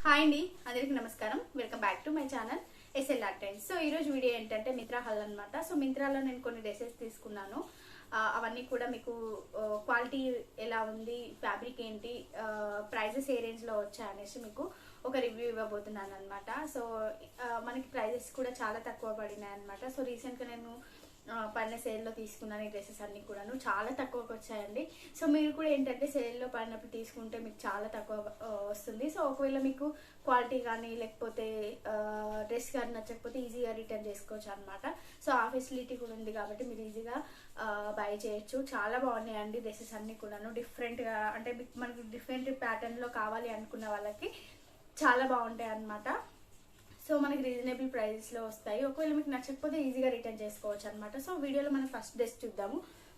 Hi అండి, అందరికీ నమస్కారం. Welcome back to my channel SLR Trends. So ఈ రోజు వీడియో ఏంటంటే మింత్రా హల్ అనమాట. సో మింత్రాలో నేను కొన్ని డ్రెస్సెస్ తీసుకున్నాను. అవన్నీ కూడా మీకు క్వాలిటీ ఎలా ఉంది, ఫ్యాబ్రిక్ ఏంటి, ప్రైజెస్ ఏ రేంజ్లో వచ్చాయి అనేసి మీకు ఒక రివ్యూ ఇవ్వబోతున్నాను అనమాట. సో మనకి ప్రైజెస్ కూడా చాలా తక్కువ పడినాయి అనమాట. సో రీసెంట్గా నేను పడిన సేల్లో తీసుకున్నాను ఈ డ్రెస్సెస్ అన్ని కూడాను చాలా తక్కువకి వచ్చాయండి. సో మీరు కూడా ఏంటంటే సేల్లో పడినప్పుడు తీసుకుంటే మీకు చాలా తక్కువ వస్తుంది. సో ఒకవేళ మీకు క్వాలిటీ కానీ లేకపోతే డ్రెస్ కానీ నచ్చకపోతే ఈజీగా రిటర్న్ చేసుకోవచ్చు అనమాట. సో ఆ ఫెసిలిటీ కూడా ఉంది కాబట్టి మీరు ఈజీగా బై చేయొచ్చు. చాలా బాగున్నాయండి డ్రెస్సెస్ అన్ని కూడాను. డిఫరెంట్గా అంటే మనకి డిఫరెంట్ ప్యాటర్న్లో కావాలి అనుకున్న వాళ్ళకి చాలా బాగుంటాయి అనమాట. సో మనకి రీజనబుల్ ప్రైజెస్లో వస్తాయి. ఒకవేళ మీకు నచ్చకపోతే ఈజీగా రిటర్న్ చేసుకోవచ్చు అనమాట. సో వీడియోలో మనం ఫస్ట్ డ్రెస్ చూద్దాము.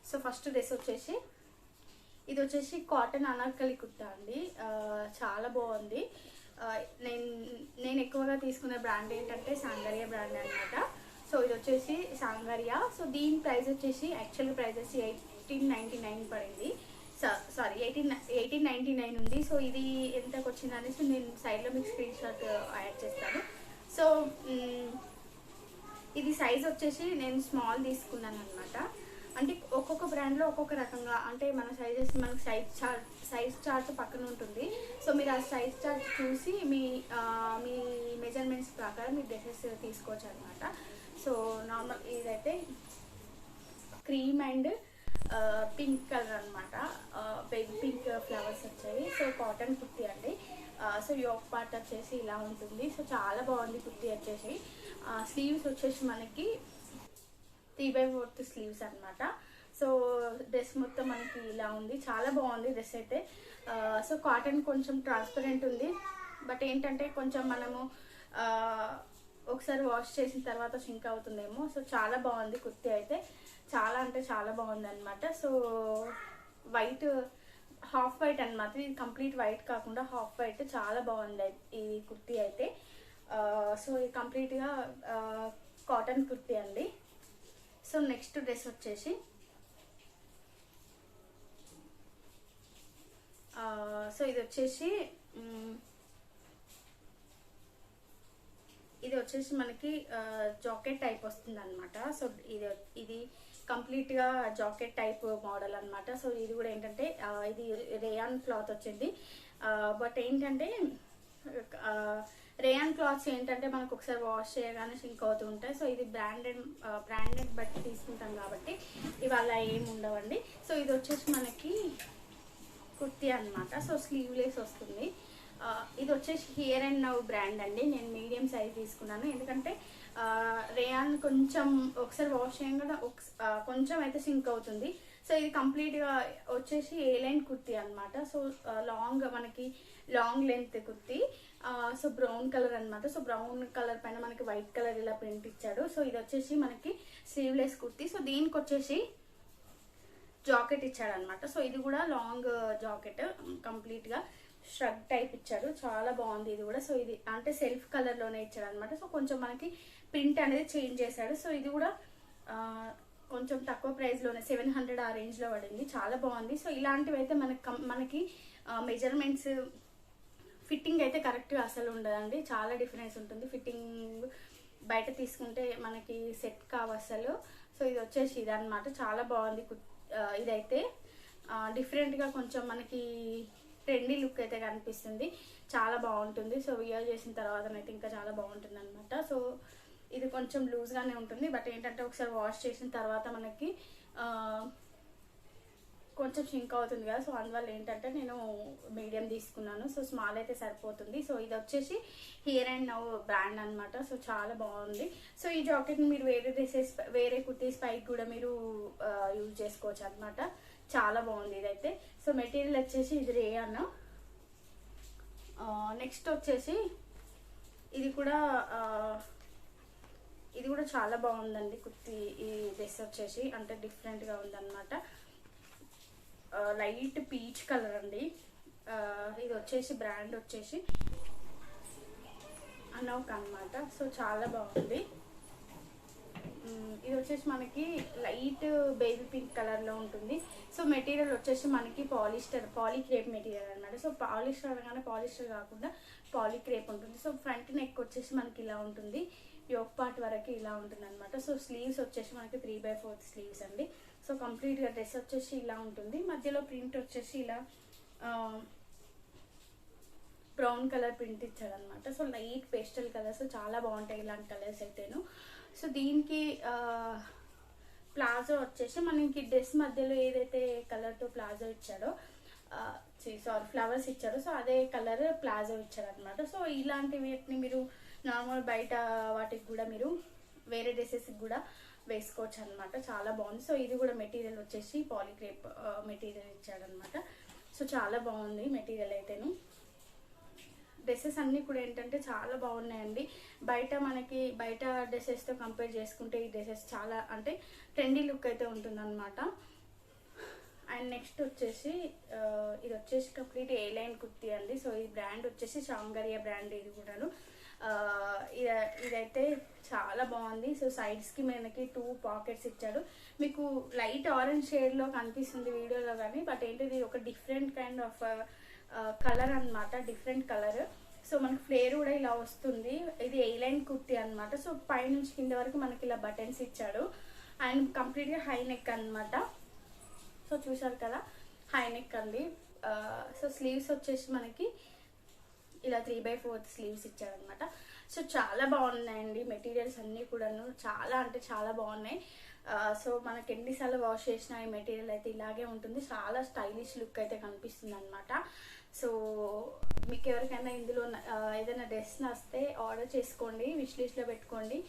సో ఫస్ట్ డ్రెస్ వచ్చేసి ఇది వచ్చేసి కాటన్ అనార్కలి కుర్తా అండి. చాలా బాగుంది. నేను ఎక్కువగా తీసుకున్న బ్రాండ్ ఏంటంటే సాంగరియా బ్రాండ్ అనమాట. సో ఇది వచ్చేసి సాంగరియా. సో దీని ప్రైస్ వచ్చేసి యాక్చువల్ ప్రైస్ వచ్చి 1899 పడింది. సారీ 1899 ఉంది. సో ఇది ఎంతకు వచ్చింది అనేసి నేను సైడ్లో మీకు స్క్రీన్ షాట్ యాడ్ చేస్తాను. సో ఇది సైజ్ వచ్చేసి నేను స్మాల్ తీసుకున్నాను అనమాట. అంటే ఒక్కొక్క బ్రాండ్లో ఒక్కొక్క రకంగా అంటే మన సైజెస్ మనకు సైజ్ చార్ట్ పక్కన ఉంటుంది. సో మీరు ఆ సైజ్ చార్ట్ చూసి మీ మెజర్మెంట్స్ ప్రకారం మీ డ్రెస్సెస్ తీసుకోవచ్చు అనమాట. సో నార్మల్ ఇదైతే క్రీమ్ అండ్ పింక్ కలర్ అనమాట. బేబీ పింక్ ఫ్లవర్స్ వచ్చాయి. సో కాటన్ కుర్తీ అండి. సో యోక్ పార్ట్ వచ్చేసి ఇలా ఉంటుంది. సో చాలా బాగుంది కుర్తీ వచ్చేసి. స్లీవ్స్ వచ్చేసి మనకి 3/4 స్లీవ్స్ అనమాట. సో డ్రెస్ మొత్తం మనకి ఇలా ఉంది. చాలా బాగుంది డ్రెస్ అయితే. సో కాటన్ కొంచెం ట్రాన్స్పరెంట్ ఉంది. బట్ ఏంటంటే కొంచెం మనము ఒకసారి వాష్ చేసిన తర్వాత షింక్ అవుతుందేమో. సో చాలా బాగుంది కుర్తీ అయితే. చాలా అంటే చాలా బాగుంది అనమాట. సో వైట్ హాఫ్ వైట్ అనమాట. ఇది కంప్లీట్ వైట్ కాకుండా హాఫ్ వైట్. చాలా బాగుంది ఈ కుర్తీ అయితే. సో ఇది కంప్లీట్గా కాటన్ కుర్తీ అండి. సో నెక్స్ట్ డ్రెస్ వచ్చేసి సో ఇది వచ్చేసి మనకి జాకెట్ టైప్ వస్తుంది అనమాట. సో ఇది కంప్లీట్గా జాకెట్ టైప్ మోడల్ అనమాట. సో ఇది కూడా ఏంటంటే ఇది రేయాన్ క్లాత్ వచ్చింది. బట్ ఏంటంటే రేయాన్ క్లాత్స్ ఏంటంటే మనకు ఒకసారి వాష్ చేయగానే షింక్ అవుతూ ఉంటాయి. సో ఇది బ్రాండెడ్ బట్టి తీసుకుంటాం కాబట్టి ఇవాళ ఏమి ఉండవండి. సో ఇది వచ్చేసి మనకి కుర్తీ అనమాట. సో స్లీవ్లెస్ వస్తుంది. ఇది వచ్చేసి హియర్ అండ్ నవ్ బ్రాండ్ అండి. నేను మీడియం సైజ్ తీసుకున్నాను. ఎందుకంటే రేయాన్ కొంచెం ఒకసారి వాష్ చేయగా కొంచెం అయితే సింక్ అవుతుంది. సో ఇది కంప్లీట్గా వచ్చేసి ఏ లైన్ కుర్తీ అనమాట. సో మనకి long length kurti. So brown colour అనమాట. సో బ్రౌన్ కలర్ పైన మనకి వైట్ కలర్ ఇలా ప్రింట్ ఇచ్చాడు. సో ఇది వచ్చేసి మనకి స్లీవ్లెస్ కుర్తీ. సో దీనికి వచ్చేసి జాకెట్ ఇచ్చాడు అనమాట. సో ఇది కూడా లాంగ్ జాకెట్ కంప్లీట్గా ష్రగ్ టైప్ ఇచ్చాడు. చాలా బాగుంది ఇది కూడా. సో ఇది అంటే సెల్ఫ్ కలర్లోనే ఇచ్చాడు అనమాట. సో కొంచెం మనకి ప్రింట్ అనేది చేంజ్ చేశాడు. సో ఇది కూడా కొంచెం తక్కువ ప్రైస్లోనే 700 ఆ రేంజ్లో పడింది. చాలా బాగుంది. సో ఇలాంటివి అయితే మనకి మెజర్మెంట్స్ ఫిట్టింగ్ అయితే కరెక్ట్గా అసలు ఉండదండి. చాలా డిఫరెన్స్ ఉంటుంది. ఫిట్టింగ్ బయట తీసుకుంటే మనకి సెట్ కావు అసలు. సో ఇది వచ్చేసి ఇది అనమాట. చాలా బాగుంది ఇదైతే. డిఫరెంట్గా కొంచెం మనకి ట్రెండీ లుక్ అయితే కనిపిస్తుంది. చాలా బాగుంటుంది. సో వియర్ చేసిన తర్వాతనైతే ఇంకా చాలా బాగుంటుంది అనమాట. సో ఇది కొంచెం లూజ్గానే ఉంటుంది. బట్ ఏంటంటే ఒకసారి వాష్ చేసిన తర్వాత మనకి కొంచెం షింక్ అవుతుంది కదా. సో అందువల్ల ఏంటంటే నేను మీడియం తీసుకున్నాను. సో స్మాల్ అయితే సరిపోతుంది. సో ఇది వచ్చేసి హియర్ అండ్ నవ్ బ్రాండ్ అనమాట. సో చాలా బాగుంది. సో ఈ జాకెట్ని మీరు వేరే కుర్తీస్ పైకి కూడా మీరు యూజ్ చేసుకోవచ్చు అనమాట. చాలా బాగుంది ఇదైతే. సో మెటీరియల్ వచ్చేసి ఇది రేయాన్. నెక్స్ట్ వచ్చేసి ఇది కూడా చాలా బాగుందండి కుర్తీ. ఈ డ్రెస్ వచ్చేసి అంటే డిఫరెంట్గా ఉందన్నమాట. లైట్ పీచ్ కలర్ అండి. ఇది వచ్చేసి బ్రాండ్ వచ్చేసి అనౌక్ అనమాట. సో చాలా బాగుంది. ఇది వచ్చేసి మనకి లైట్ బేబీ పింక్ కలర్లో ఉంటుంది. సో మెటీరియల్ వచ్చేసి మనకి పాలీక్రేప్ మెటీరియల్ అనమాట. సో పాలిస్టర్ అనగానే పాలిస్టర్ కాకుండా పాలీక్రేప్ ఉంటుంది. సో ఫ్రంట్ నెక్ వచ్చేసి మనకి ఇలా ఉంటుంది, యోక్ పార్ట్ వరకు ఇలా ఉంటుంది అనమాట. సో స్లీవ్స్ వచ్చేసి మనకి 3/4 స్లీవ్స్ అండి. సో కంప్లీట్గా డ్రెస్ వచ్చేసి ఇలా ఉంటుంది. మధ్యలో ప్రింట్ వచ్చేసి ఇలా బ్రౌన్ కలర్ ప్రింట్ ఇచ్చాడు అనమాట. సో లైట్ పేస్టల్ కలర్స్ చాలా బాగుంటాయి ఇలాంటి కలర్స్ అయితేను. సో దీనికి ప్లాజో వచ్చేసి మనకి డ్రెస్ మధ్యలో ఏదైతే కలర్తో ప్లాజో ఇచ్చాడో ఫ్లవర్స్ ఇచ్చాడు, సో అదే కలర్ ప్లాజో ఇచ్చాడు అనమాట. సో ఇలాంటి వీటిని మీరు నార్మల్ బయట వాటికి కూడా మీరు వేరే డ్రెస్సెస్కి కూడా వేసుకోవచ్చు అనమాట. చాలా బాగుంది. సో ఇది కూడా మెటీరియల్ వచ్చేసి పాలీక్రేప్ మెటీరియల్ ఇచ్చాడనమాట. సో చాలా బాగుంది మెటీరియల్ అయితేను. డ్రెస్సెస్ అన్నీ కూడా ఏంటంటే చాలా బాగున్నాయండి. బయట డ్రెస్సెస్తో కంపేర్ చేసుకుంటే ఈ డ్రెస్సెస్ చాలా అంటే ట్రెండీ లుక్ అయితే ఉంటుందన్నమాట. అండ్ నెక్స్ట్ వచ్చేసి ఇది వచ్చేసి కంప్లీట్ ఏ లైన్ కుర్తీ అండి. సో ఈ బ్రాండ్ వచ్చేసి సాంగరియా బ్రాండ్. ఇది కూడాను ఇదైతే చాలా బాగుంది. సో సైడ్స్కి మనకి 2 పాకెట్స్ ఇచ్చాడు. మీకు లైట్ ఆరెంజ్ షేడ్లో కనిపిస్తుంది వీడియోలో కానీ, బట్ ఏంటిది ఒక డిఫరెంట్ కైండ్ ఆఫ్ కలర్ అనమాట, డిఫరెంట్ కలర్. సో మనకి ఫ్లేర్ కూడా ఇలా వస్తుంది. ఇది ఏ లైన్ కుర్తీ అనమాట. సో పైనుంచి కింద వరకు మనకి ఇలా బటన్స్ ఇచ్చాడు. అండ్ కంప్లీట్గా హై నెక్ అనమాట. సో చూసారు కదా, హై నెక్ అండి. సో స్లీవ్స్ వచ్చేసి మనకి ఇలా 3/4 స్లీవ్స్ ఇచ్చారనమాట. సో చాలా బాగున్నాయండి మెటీరియల్స్ అన్నీ కూడాను, చాలా అంటే చాలా బాగున్నాయి. సో మనకి ఎన్నిసార్లు వాష్ చేసినా ఈ మెటీరియల్ అయితే ఇలాగే ఉంటుంది. చాలా స్టైలిష్ లుక్ అయితే కనిపిస్తుంది అనమాట. సో మీకు ఎవరికైనా ఇందులో ఏదైనా డ్రెస్ నచ్చితే ఆర్డర్ చేసుకోండి, విష్ లిస్ట్లో పెట్టుకోండి.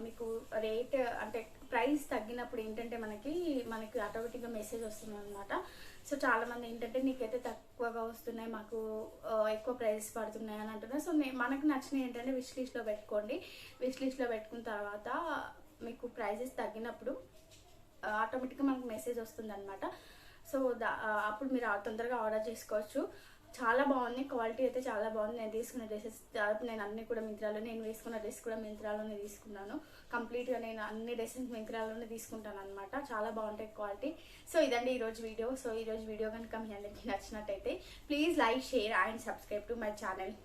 మీకు రేట్ అంటే ప్రైస్ తగ్గినప్పుడు ఏంటంటే మనకి ఆటోమేటిక్గా మెసేజ్ వస్తుంది అనమాట. సో చాలామంది ఏంటంటే నీకైతే తక్కువగా వస్తున్నాయి, మాకు ఎక్కువ ప్రైస్ పడుతున్నాయి అని అంటున్నారు. సో మనకు నచ్చినవి ఏంటంటే విష్ లిస్ట్లో పెట్టుకోండి. విష్ లిస్ట్లో పెట్టుకున్న తర్వాత మీకు ప్రైజెస్ తగ్గినప్పుడు ఆటోమేటిక్గా మనకు మెసేజ్ వస్తుంది అనమాట. సో అప్పుడు మీరు తొందరగా ఆర్డర్ చేసుకోవచ్చు. చాలా బాగుంది, క్వాలిటీ అయితే చాలా బాగుంది. నేను తీసుకున్న డ్రెస్సెస్ నేను అన్ని కూడా మింత్రాలో, నేను వేసుకున్న డ్రెస్ కూడా మింత్రాలోనే తీసుకున్నాను. కంప్లీట్గా నేను అన్ని డ్రెస్సెస్ మింత్రాలోనే తీసుకుంటాను అనమాట. చాలా బాగుంటాయి క్వాలిటీ. సో ఇదండి ఈరోజు వీడియో. సో ఈరోజు వీడియో కనుక మీ అందరికీ నచ్చినట్టయితే please like, share and subscribe to my channel.